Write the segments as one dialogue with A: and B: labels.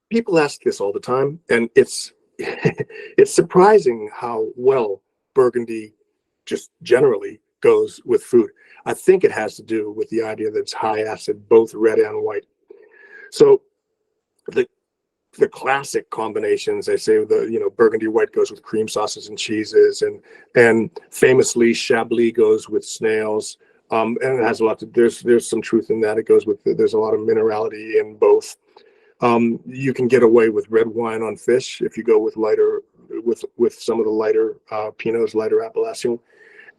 A: People ask this all the time, and it's it's surprising how well Burgundy just generally goes with food. I think it has to do with the idea that it's high acid, both red and white. So the the classic combinations, they say Burgundy white goes with cream sauces and cheeses, and famously Chablis goes with snails. And it has a lot to, there's some truth in that. It goes with, there's a lot of minerality in both. You can get away with red wine on fish if you go with lighter, with some of the lighter Pinots, lighter Appellation.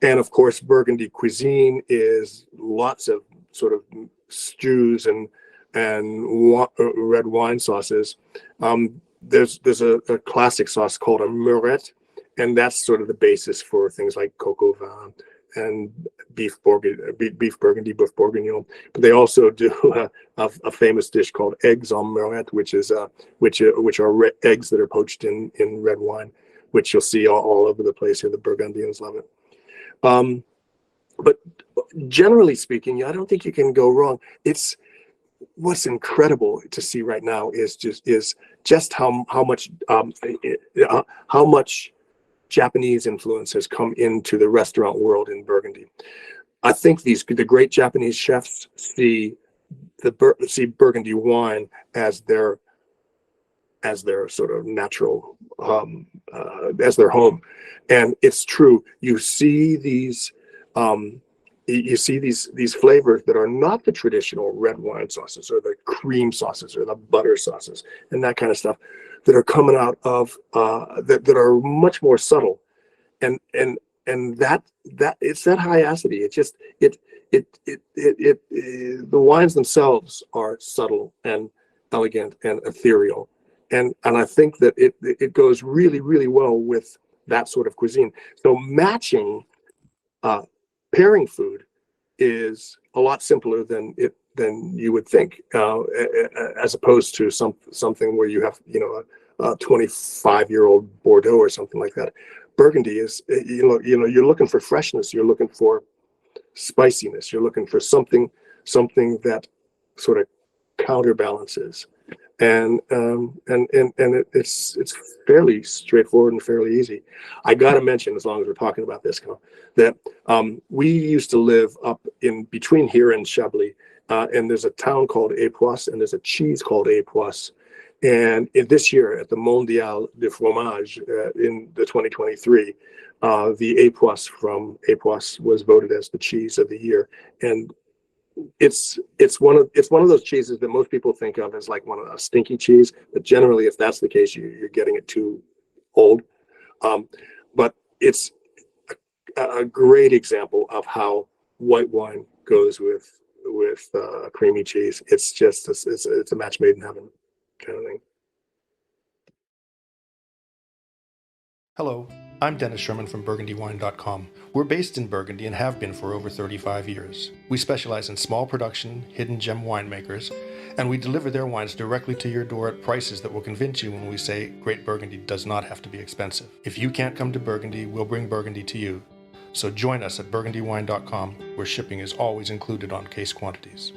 A: And of course, Burgundy cuisine is lots of sort of stews and red wine sauces. There's a classic sauce called a murette, and that's sort of the basis for things like coq au vin and beef burgundy, beef bourguignon. But they also do a famous dish called eggs en murette, which are eggs that are poached in red wine, which you'll see all over the place here. The Burgundians love it. But generally speaking, I don't think you can go wrong. It's what's incredible to see right now is just how much Japanese influence has come into the restaurant world in Burgundy. I think the great Japanese chefs see Burgundy wine as their sort of natural as their home. And it's true. You see these these flavors that are not the traditional red wine sauces or the cream sauces or the butter sauces and that kind of stuff that are coming out of that are much more subtle, and that it's that high acidity. The wines themselves are subtle and elegant and ethereal, and I think that it goes really, really well with that sort of cuisine. So matching pairing food is a lot simpler than you would think, as opposed to something where you have a 25-year-old Bordeaux or something like that. Burgundy is you're looking for freshness, you're looking for spiciness, you're looking for something that sort of counterbalances, and it's fairly straightforward and fairly easy. I got to mention, as long as we're talking about this, that we used to live up in between here and Chablis, and there's a town called Époisse, and there's a cheese called Époisse. And this year at the Mondial de Fromage in the 2023, the Époisse from Époisse was voted as the cheese of the year. And it's one of those cheeses that most people think of as like one of a stinky cheese, but generally, if that's the case, you're getting it too old. But it's a great example of how white wine goes with creamy cheese. It's just it's a match made in heaven kind of thing.
B: Hello, I'm Dennis Sherman from BurgundyWine.com. We're based in Burgundy and have been for over 35 years. We specialize in small production, hidden gem winemakers, and we deliver their wines directly to your door at prices that will convince you when we say great Burgundy does not have to be expensive. If you can't come to Burgundy, we'll bring Burgundy to you. So join us at BurgundyWine.com, where shipping is always included on case quantities.